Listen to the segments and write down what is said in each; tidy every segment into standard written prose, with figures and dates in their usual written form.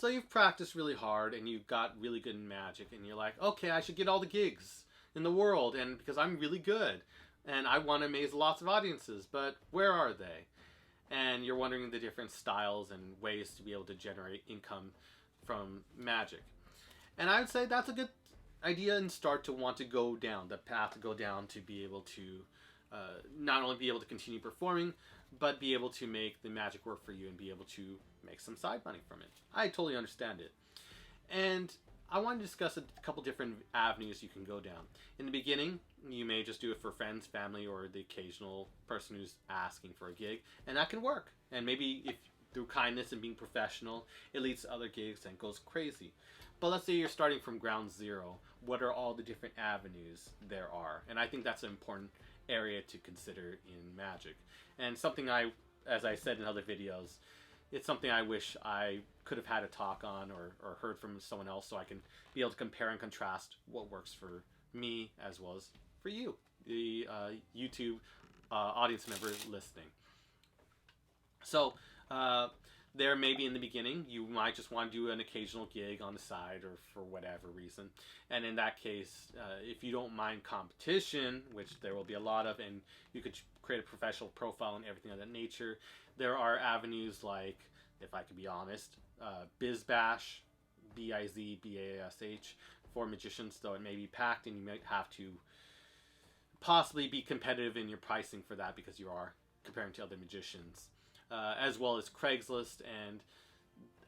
So you've practiced really hard and you've got really good in magic, and you're like, okay, I should get all the gigs in the world, and because I'm really good and I want to amaze lots of audiences, but where are they? And you're wondering the different styles and ways to be able to generate income from magic. And I would say that's a good idea and start to want to go down the path to go down to be able to not only be able to continue performing, but be able to make the magic work for you and be able to make some side money from it. I totally understand it. And I want to discuss a couple different avenues you can go down. In the beginning, you may just do it for friends, family, or the occasional person who's asking for a gig, and that can work. And maybe if through kindness and being professional, it leads to other gigs and goes crazy. But let's say you're starting from ground zero. What are all the different avenues there are? And I think that's an important area to consider in magic. And something as I said in other videos, it's something I wish I could have had a talk on or heard from someone else, so I can be able to compare and contrast what works for me as well as for you, the YouTube audience member listening. So there maybe in the beginning you might just want to do an occasional gig on the side or for whatever reason, and in that case, if you don't mind competition, which there will be a lot of, and you could create a professional profile and everything of that nature, there are avenues like, if I could be honest, BizBash, BIZBASH, for magicians, though it may be packed and you might have to possibly be competitive in your pricing for that because you are comparing to other magicians, as well as Craigslist and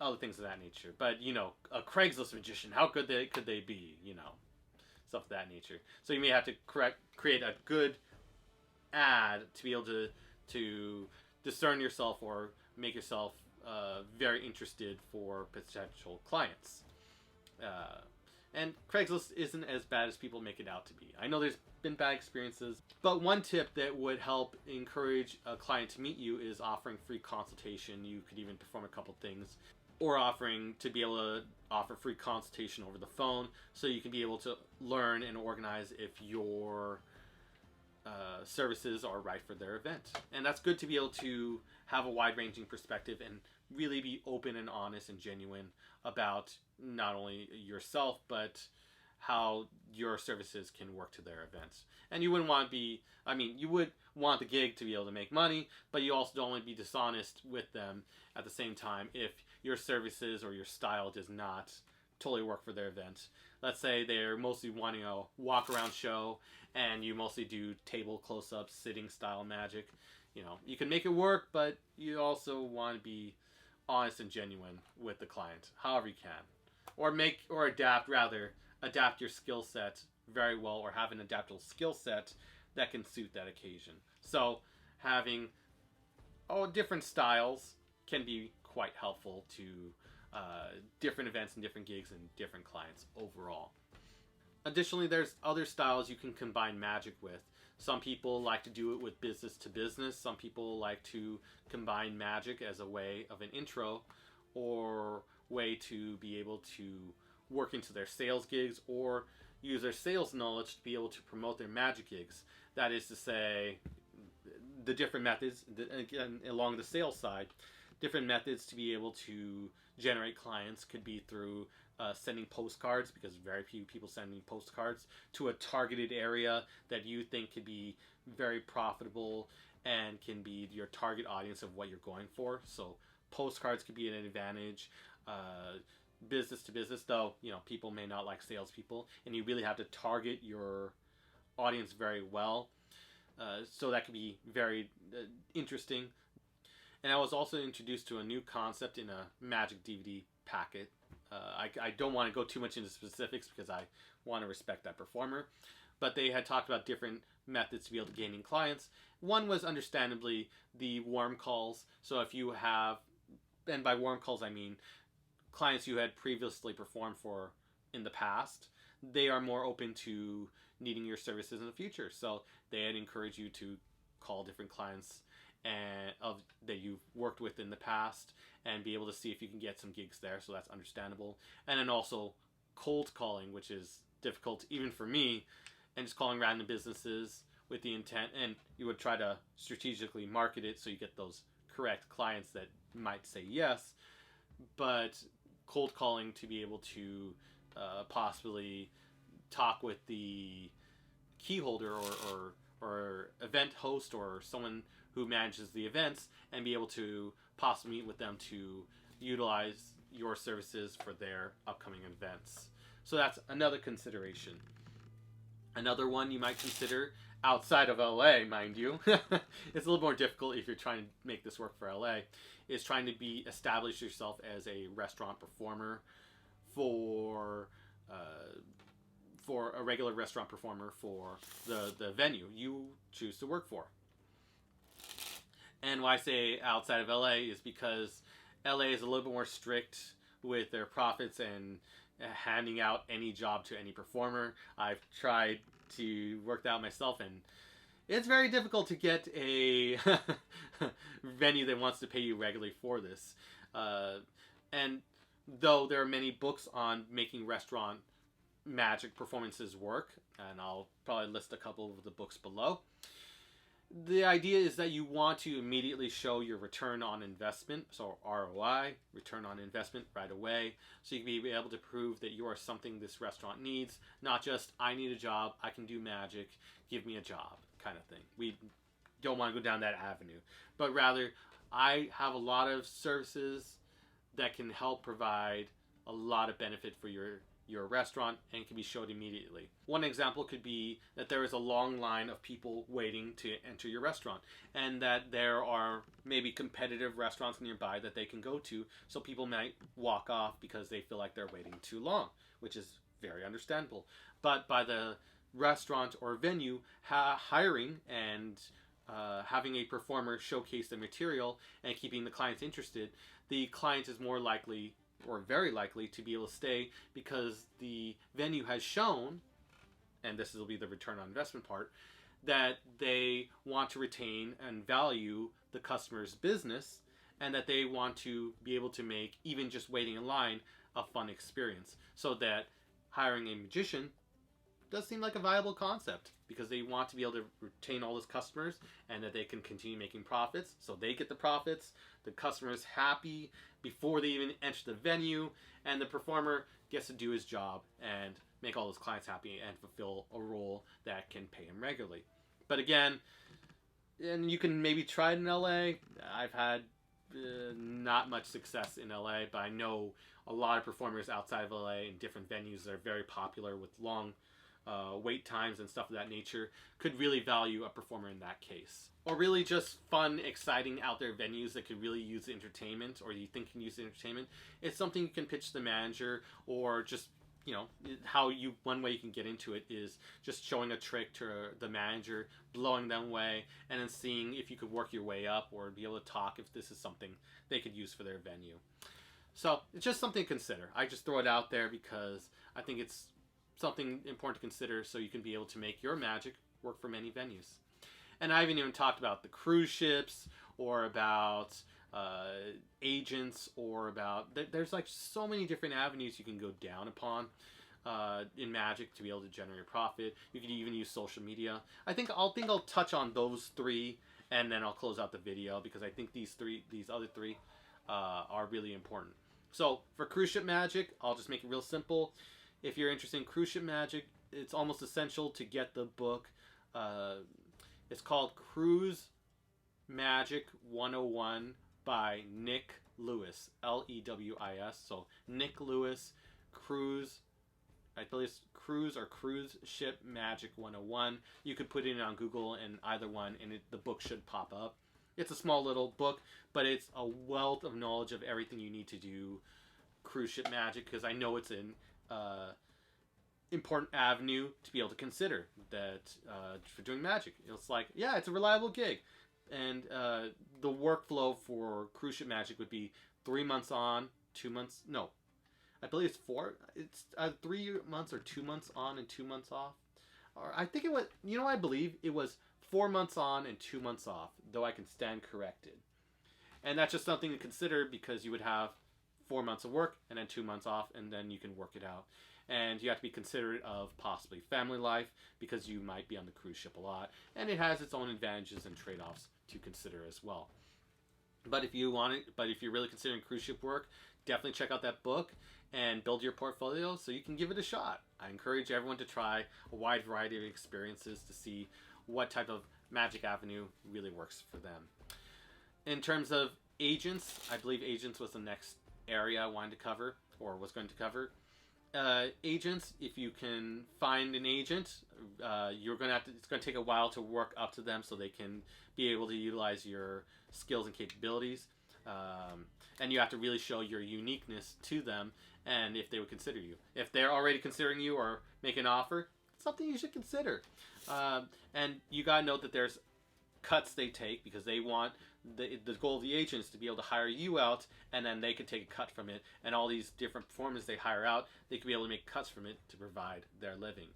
other things of that nature. But you know, a Craigslist magician, how could they be? You know, stuff of that nature. So you may have to create a good ad to be able to discern yourself or make yourself very interested for potential clients. And Craigslist isn't as bad as people make it out to be. I know there's been bad experiences, but one tip that would help encourage a client to meet you is offering free consultation. You could even perform a couple things, or offering to be able to offer free consultation over the phone, so you can be able to learn and organize if your services are right for their event. And that's good to be able to have a wide-ranging perspective and really be open and honest and genuine about not only yourself, but how your services can work to their events. And you wouldn't want to be, I mean, you would want the gig to be able to make money, but you also don't want to be dishonest with them at the same time if your services or your style does not totally work for their event. Let's say they're mostly wanting a walk-around show and you mostly do table close-ups, sitting style magic. You know, you can make it work, but you also want to be honest and genuine with the client, however you can. Or adapt your skill set very well, or have an adaptable skill set that can suit that occasion. So having different styles can be quite helpful to different events and different gigs and different clients overall. Additionally, there's other styles you can combine magic with. Some people like to do it with business to business. Some people like to combine magic as a way of an intro or way to be able to work into their sales gigs or use their sales knowledge to be able to promote their magic gigs. That is to say, the different methods, again, along the sales side, different methods to be able to generate clients could be through sending postcards, because very few people sending postcards to a targeted area that you think could be very profitable and can be your target audience of what you're going for. So postcards could be an advantage. Business to business, though, you know, people may not like salespeople, and you really have to target your audience very well. So that could be very interesting. And I was also introduced to a new concept in a magic DVD packet. I don't want to go too much into specifics because I want to respect that performer. But they had talked about different methods to be able to gain in clients. One was understandably the warm calls. So if you have, and by warm calls I mean clients you had previously performed for in the past, they are more open to needing your services in the future. So they'd encourage you to call different clients that you've worked with in the past and be able to see if you can get some gigs there. So that's understandable. And then also cold calling, which is difficult even for me, and just calling random businesses with the intent, and you would try to strategically market it so you get those correct clients that might say yes. But cold calling to be able to possibly talk with the key holder or event host or someone who manages the events and be able to possibly meet with them to utilize your services for their upcoming events. So that's another consideration. Another one you might consider outside of LA, mind you, it's a little more difficult if you're trying to make this work for LA, is trying to establish yourself as a restaurant performer for a regular restaurant performer for the venue you choose to work for. And why I say outside of LA is because LA is a little bit more strict with their profits and handing out any job to any performer. I've tried to work that out myself, and it's very difficult to get a venue that wants to pay you regularly for this. And though there are many books on making restaurant magic performances work, and I'll probably list a couple of the books below, the idea is that you want to immediately show your return on investment, so ROI, return on investment, right away, so you can be able to prove that you are something this restaurant needs, not just, I need a job, I can do magic, give me a job, kind of thing. We don't want to go down that avenue, but rather, I have a lot of services that can help provide a lot of benefit for your restaurant and can be showed immediately. One example could be that there is a long line of people waiting to enter your restaurant, and that there are maybe competitive restaurants nearby that they can go to, so people might walk off because they feel like they're waiting too long, which is very understandable. But by the restaurant or venue hiring and having a performer showcase the material and keeping the clients interested, the client is more likely or very likely to be able to stay because the venue has shown, and this will be the return on investment part, that they want to retain and value the customer's business and that they want to be able to make even just waiting in line a fun experience. So that hiring a magician does seem like a viable concept because they want to be able to retain all those customers and that they can continue making profits. So they get the profits, the customer is happy before they even enter the venue, and the performer gets to do his job and make all those clients happy and fulfill a role that can pay him regularly. But again, and you can maybe try it in LA. I've had not much success in LA, but I know a lot of performers outside of LA in different venues that are very popular with long wait times and stuff of that nature could really value a performer in that case. Or really just fun, exciting out there venues that could really use entertainment, or you think can use entertainment. It's something you can pitch the manager, or just, you know, one way you can get into it is just showing a trick to the manager, blowing them away, and then seeing if you could work your way up or be able to talk if this is something they could use for their venue. So it's just something to consider. I just throw it out there because I think it's something important to consider so you can be able to make your magic work for many venues. And I haven't even talked about the cruise ships or about agents or about... There's like so many different avenues you can go down upon in magic to be able to generate profit. You could even use social media. I think I'll touch on those three and then I'll close out the video because I think these other three are really important. So for cruise ship magic, I'll just make it real simple. If you're interested in cruise ship magic, it's almost essential to get the book. It's called Cruise Magic 101 by Nick Lewis, Lewis. So Nick Lewis, Cruise, I believe it's Cruise or Cruise Ship Magic 101. You could put it in on Google and either one, and the book should pop up. It's a small little book, but it's a wealth of knowledge of everything you need to do cruise ship magic, because I know it's an important avenue to be able to consider that for doing magic. It's like, yeah, it's a reliable gig. And the workflow for cruise ship magic would be 3 months on, 2 months, no, I believe it's 4, it's 3 months or 2 months on and 2 months off. Or I think it was, you know, I believe it was 4 months on and 2 months off, though I can stand corrected. And that's just something to consider because you would have 4 months of work and then 2 months off, and then you can work it out. And you have to be considerate of possibly family life because you might be on the cruise ship a lot, and it has its own advantages and trade-offs to consider as well. But if you're really considering cruise ship work, definitely check out that book and build your portfolio so you can give it a shot. I encourage everyone to try a wide variety of experiences to see what type of magic avenue really works for them. In terms of agents, I believe agents was the next area I wanted to cover, or was going to cover. Agents, if you can find an agent, you're gonna have to. It's gonna take a while to work up to them so they can be able to utilize your skills and capabilities, and you have to really show your uniqueness to them, and if they would consider you. If they're already considering you or make an offer, it's something you should consider. And you gotta note that there's cuts they take because they want the goal of the agent is to be able to hire you out, and then they can take a cut from it, and all these different performers they hire out, they can be able to make cuts from it to provide their living.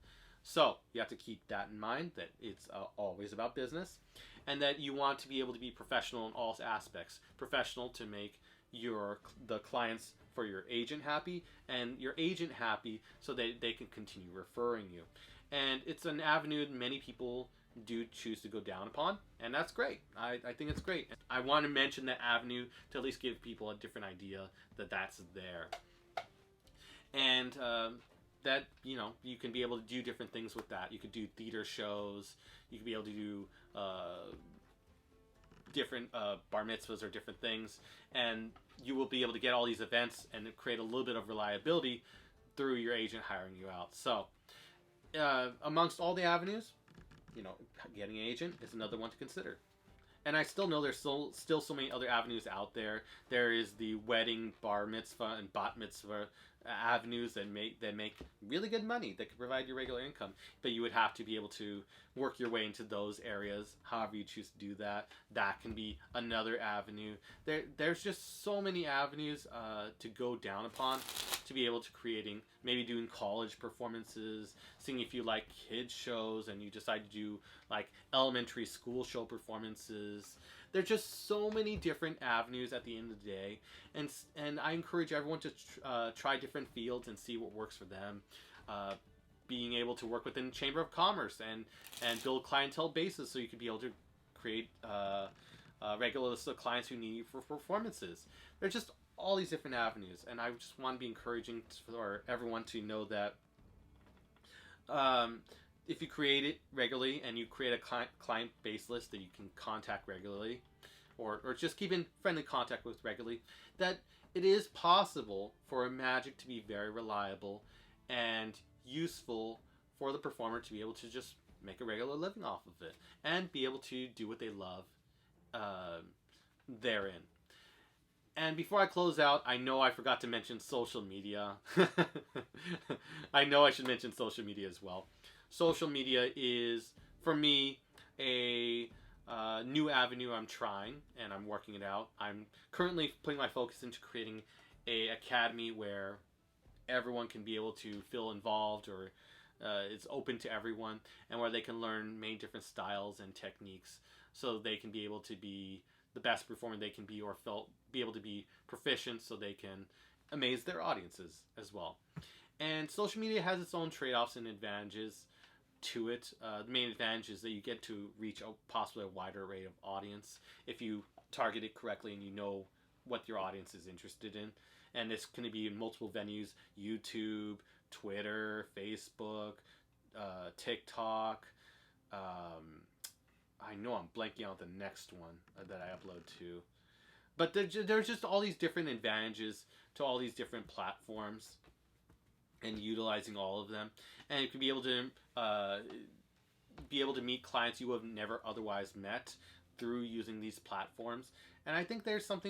So you have to keep that in mind, that it's always about business, and that you want to be able to be professional in all aspects. Professional to make the clients for your agent happy, and your agent happy so that they can continue referring you. And it's an avenue many people do choose to go down upon, and that's great. I think it's great. I want to mention that avenue to at least give people a different idea that that's there, and that you can be able to do different things with that. You could do theater shows. You could be able to do different bar mitzvahs or different things, and you will be able to get all these events and create a little bit of reliability through your agent hiring you out. So amongst all the avenues, getting an agent is another one to consider. And I still know there's still so many other avenues out there. There is the wedding, bar mitzvah, and bat mitzvah avenues that make really good money that can provide you regular income. But you would have to be able to work your way into those areas. However you choose to do that, that can be another avenue. There's just so many avenues to go down upon to be able to maybe doing college performances, seeing if you like kids shows and you decide to do like elementary school show performances. There's just so many different avenues at the end of the day, and I encourage everyone to try different fields and see what works for them. Being able to work within Chamber of Commerce and build clientele bases so you can be able to create regular list of clients who need you for performances. There's just all these different avenues, and I just want to be encouraging for everyone to know that if you create it regularly and you create a client base list that you can contact regularly, or just keep in friendly contact with regularly, that it is possible for a magic to be very reliable and useful for the performer to be able to just make a regular living off of it and be able to do what they love therein. And before I close out, I know I forgot to mention social media. I know I should mention social media as well. Social media is, for me, a new avenue I'm trying, and I'm working it out. I'm currently putting my focus into creating an academy where everyone can be able to feel involved, or it's open to everyone, and where they can learn many different styles and techniques so they can be able to be the best performer they can be, or be able to be proficient so they can amaze their audiences as well. And social media has its own trade-offs and advantages to it. The main advantage is that you get to reach possibly a wider array of audience if you target it correctly and you know what your audience is interested in. And this can be in multiple venues: YouTube, Twitter, Facebook, TikTok. I know I'm blanking out the next one that I upload to. But there's just all these different advantages to all these different platforms and utilizing all of them. And you can be able to meet clients you have never otherwise met through using these platforms. And I think there's some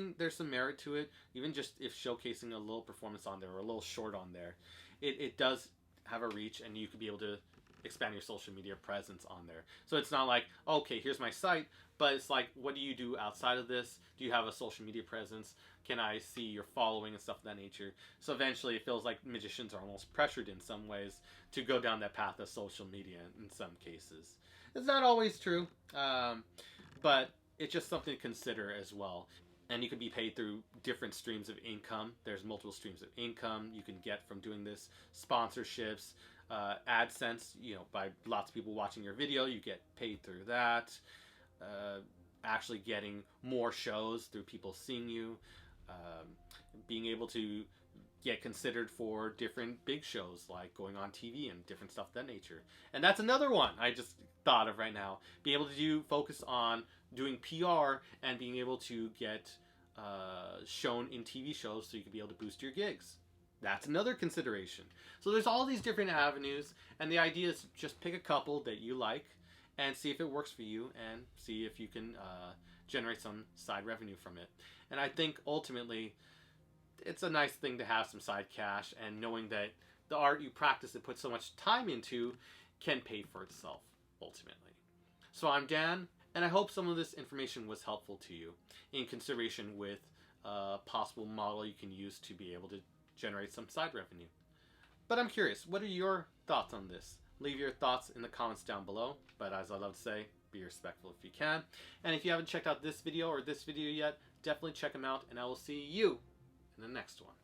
merit to it, even just if showcasing a little performance on there or a little short on there. It does have a reach, and you could be able to expand your social media presence on there. So it's not like, okay, here's my site, but it's like, what do you do outside of this? Do you have a social media presence? Can I see your following and stuff of that nature? So eventually it feels like magicians are almost pressured in some ways to go down that path of social media in some cases. It's not always true, but it's just something to consider as well. And you can be paid through different streams of income. There's multiple streams of income you can get from doing this. Sponsorships, AdSense, by lots of people watching your video, you get paid through that. Actually getting more shows through people seeing you. being able to get considered for different big shows like going on TV and different stuff of that nature. And that's another one I just thought of right now. Be able to focus on doing PR and being able to get shown in TV shows so you can be able to boost your gigs. That's another consideration. So there's all these different avenues, and the idea is just pick a couple that you like and see if it works for you and see if you can generate some side revenue from it. And I think ultimately it's a nice thing to have some side cash, and knowing that the art you practice and put so much time into can pay for itself ultimately. So I'm Dan, and I hope some of this information was helpful to you in consideration with a possible model you can use to be able to generate some side revenue. But I'm curious, what are your thoughts on this? Leave your thoughts in the comments down below, but as I love to say, be respectful if you can. And if you haven't checked out this video or this video yet, definitely check them out, and I will see you in the next one.